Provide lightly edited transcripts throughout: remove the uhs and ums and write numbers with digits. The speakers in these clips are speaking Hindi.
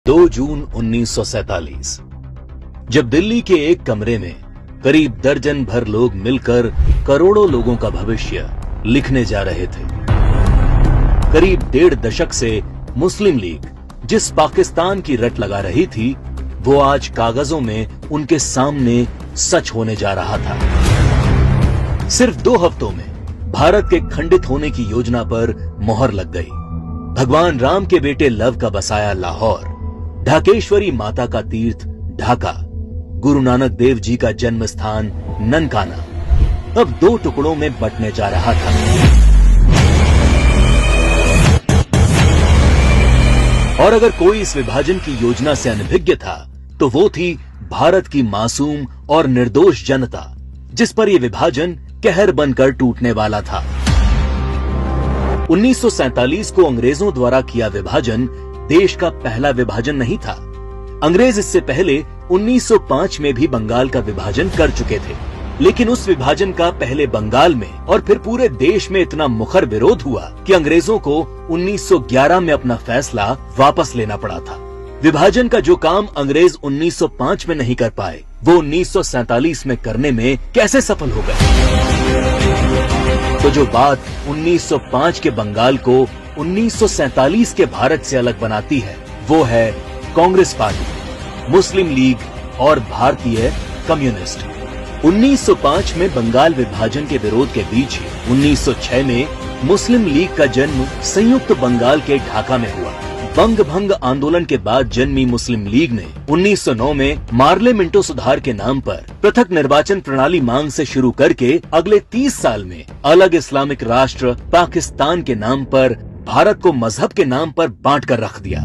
2 जून 1947 जब दिल्ली के एक कमरे में करीब दर्जन भर लोग मिलकर करोड़ों लोगों का भविष्य लिखने जा रहे थे। करीब 1.5 दशक से मुस्लिम लीग जिस पाकिस्तान की रट लगा रही थी, वो आज कागजों में उनके सामने सच होने जा रहा था। सिर्फ 2 हफ्तों में भारत के खंडित होने की योजना पर मोहर लग गई। भगवान राम के बेटे लव का बसाया लाहौर, ढाकेश्वरी माता का तीर्थ ढाका, गुरु नानक देव जी का जन्म स्थान ननकाना अब 2 टुकड़ों में बंटने जा रहा था। और अगर कोई इस विभाजन की योजना से अनभिज्ञ था, तो वो थी भारत की मासूम और निर्दोष जनता, जिस पर यह विभाजन कहर बनकर टूटने वाला था। 1947 को अंग्रेजों द्वारा किया विभाजन देश का पहला विभाजन नहीं था। अंग्रेज इससे पहले 1905 में भी बंगाल का विभाजन कर चुके थे, लेकिन उस विभाजन का पहले बंगाल में और फिर पूरे देश में इतना मुखर विरोध हुआ कि अंग्रेजों को 1911 में अपना फैसला वापस लेना पड़ा था। विभाजन का जो काम अंग्रेज 1905 में नहीं कर पाए, वो 1947 में करने में कैसे सफल हो गए? तो जो बात 1905 के बंगाल को 1947 के भारत से अलग बनाती है, वो है कांग्रेस पार्टी, मुस्लिम लीग और भारतीय कम्युनिस्ट। 1905 में बंगाल विभाजन के विरोध के बीच ही 1906 में मुस्लिम लीग का जन्म संयुक्त बंगाल के ढाका में हुआ। बंग भंग आंदोलन के बाद जन्मी मुस्लिम लीग ने 1909 में मार्लेमेंटो सुधार के नाम पर पृथक निर्वाचन प्रणाली मांग से शुरू करके अगले 30 साल में अलग इस्लामिक राष्ट्र पाकिस्तान के नाम पर भारत को मजहब के नाम पर बांट कर रख दिया।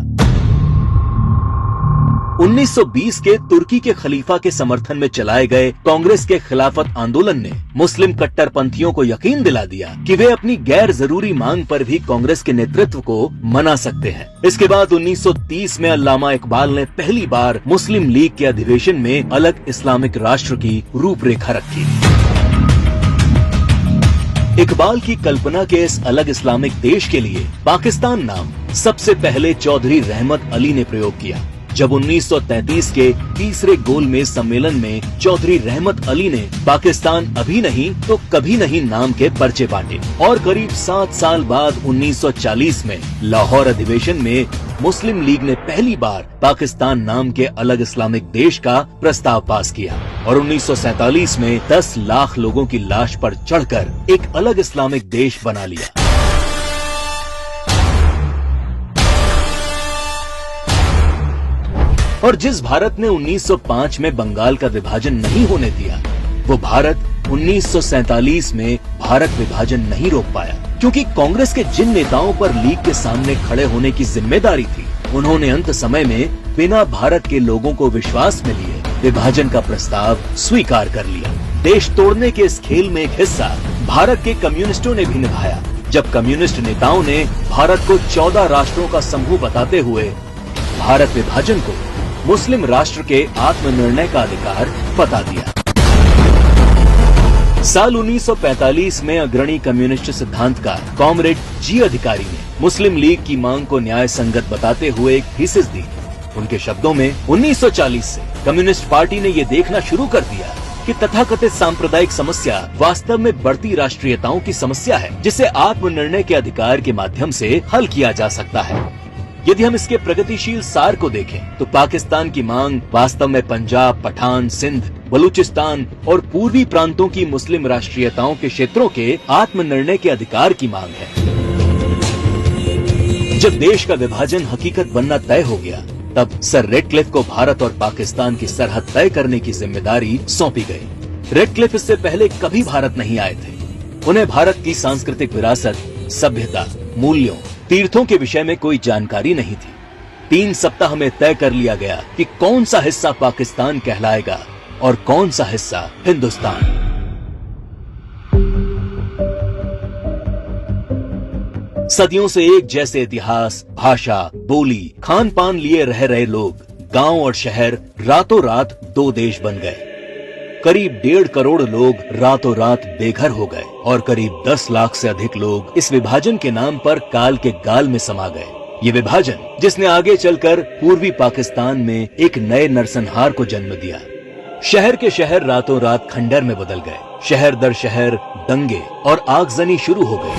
1920 के तुर्की के खलीफा के समर्थन में चलाए गए कांग्रेस के खिलाफत आंदोलन ने मुस्लिम कट्टरपंथियों को यकीन दिला दिया कि वे अपनी गैर जरूरी मांग पर भी कांग्रेस के नेतृत्व को मना सकते हैं। इसके बाद 1930 में अल्लामा इकबाल ने पहली बार मुस्लिम लीग के अधिवेशन में अलग इस्लामिक राष्ट्र की रूपरेखा रखी। इकबाल की कल्पना के इस अलग इस्लामिक देश के लिए पाकिस्तान नाम सबसे पहले चौधरी रहमत अली ने प्रयोग किया। जब 1933 के तीसरे गोलमेज सम्मेलन में चौधरी रहमत अली ने पाकिस्तान अभी नहीं तो कभी नहीं नाम के पर्चे बांटे और करीब 7 साल बाद 1940 में लाहौर अधिवेशन में मुस्लिम लीग ने पहली बार पाकिस्तान नाम के अलग इस्लामिक देश का प्रस्ताव पास किया और 1947 में 10 लाख लोगों की लाश पर चढ़कर एक अलग इस्लामिक देश बना लिया। और जिस भारत ने 1905 में बंगाल का विभाजन नहीं होने दिया, वो भारत 1947 में भारत विभाजन नहीं रोक पाया, क्योंकि कांग्रेस के जिन नेताओं पर लीग के सामने खड़े होने की जिम्मेदारी थी, उन्होंने अंत समय में बिना भारत के लोगों को विश्वास में लिए विभाजन का प्रस्ताव स्वीकार कर लिया। देश तोड़ने के इस खेल में एक हिस्सा भारत के कम्युनिस्टों ने भी निभाया, जब कम्युनिस्ट नेताओं ने भारत को 14 राष्ट्रों का समूह बताते हुए भारत विभाजन को मुस्लिम राष्ट्र के आत्मनिर्णय का अधिकार बता दिया। साल 1945 में अग्रणी कम्युनिस्ट सिद्धांतकार कॉमरेड जी अधिकारी ने मुस्लिम लीग की मांग को न्याय संगत बताते हुए एक थीसिस दी। उनके शब्दों में 1940 से कम्युनिस्ट पार्टी ने ये देखना शुरू कर दिया कि तथाकथित सांप्रदायिक समस्या वास्तव में बढ़ती राष्ट्रीयताओं की समस्या है, जिसे आत्मनिर्णय के अधिकार के माध्यम से हल किया जा सकता है। यदि हम इसके प्रगतिशील सार को देखें, तो पाकिस्तान की मांग वास्तव में पंजाब, पठान, सिंध, बलूचिस्तान और पूर्वी प्रांतों की मुस्लिम राष्ट्रीयताओं के क्षेत्रों के आत्मनिर्णय के अधिकार की मांग है। जब देश का विभाजन हकीकत बनना तय हो गया, तब सर रेडक्लिफ को भारत और पाकिस्तान की सरहद तय करने की जिम्मेदारी सौंपी गई। रेडक्लिफ इससे पहले कभी भारत नहीं आए थे। उन्हें भारत की सांस्कृतिक विरासत, सभ्यता, मूल्यों, तीर्थों के विषय में कोई जानकारी नहीं थी। 3 सप्ताह में तय कर लिया गया कि कौन सा हिस्सा पाकिस्तान कहलाएगा और कौन सा हिस्सा हिंदुस्तान। सदियों से एक जैसे इतिहास, भाषा, बोली, खान पान लिए रह रहे लोग, गांव और शहर रातों रात 2 देश बन गए। करीब 1.5 करोड़ लोग रातों रात बेघर हो गए और करीब 10 लाख से अधिक लोग इस विभाजन के नाम पर काल के गाल में समा गए। ये विभाजन जिसने आगे चलकर पूर्वी पाकिस्तान में एक नए नरसंहार को जन्म दिया। शहर के शहर रातों रात खंडर में बदल गए। शहर दर शहर दंगे और आगजनी शुरू हो गई।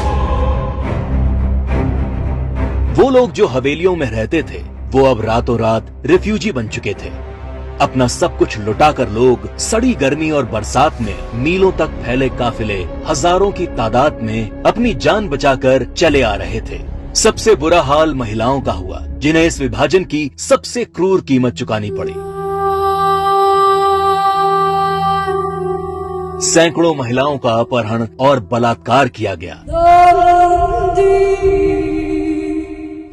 वो लोग जो हवेलियों में रहते थे वो अब रातों रात रिफ्यूजी बन चुके थे। अपना सब कुछ लुटाकर लोग सड़ी गर्मी और बरसात में मीलों तक फैले काफिले हजारों की तादाद में अपनी जान बचाकर चले आ रहे थे। सबसे बुरा हाल महिलाओं का हुआ, जिन्हें इस विभाजन की सबसे क्रूर कीमत चुकानी पड़ी। सैकड़ों महिलाओं का अपहरण और बलात्कार किया गया।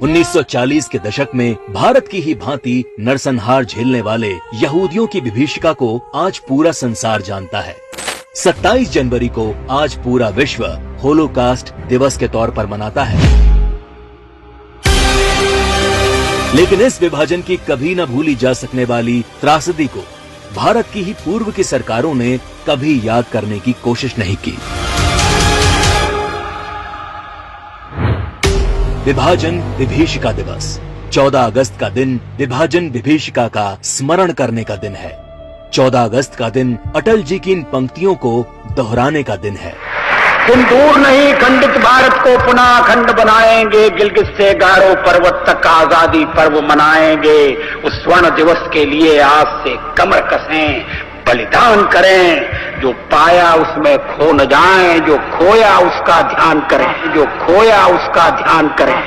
1940 के दशक में भारत की ही भांति नरसंहार झेलने वाले यहूदियों की विभीषिका को आज पूरा संसार जानता है। 27 जनवरी को आज पूरा विश्व होलोकास्ट दिवस के तौर पर मनाता है। लेकिन इस विभाजन की कभी न भूली जा सकने वाली त्रासदी को भारत की ही पूर्व की सरकारों ने कभी याद करने की कोशिश नहीं की। विभाजन विभीषिका दिवस 14 अगस्त का दिन विभाजन विभीषिका का स्मरण करने का दिन है। 14 अगस्त का दिन अटल जी की इन पंक्तियों को दोहराने का दिन है। तुम दूर नहीं खंडित भारत को पुनः अखंड बनाएंगे, गिलगित से गारो पर्वत तक आजादी पर्व मनाएंगे। उस स्वर्ण दिवस के लिए आज से कमर कसें, बलिदान करें। जो पाया उसमें खो न जाएं, जो खोया उसका ध्यान करें, जो खोया उसका ध्यान करें।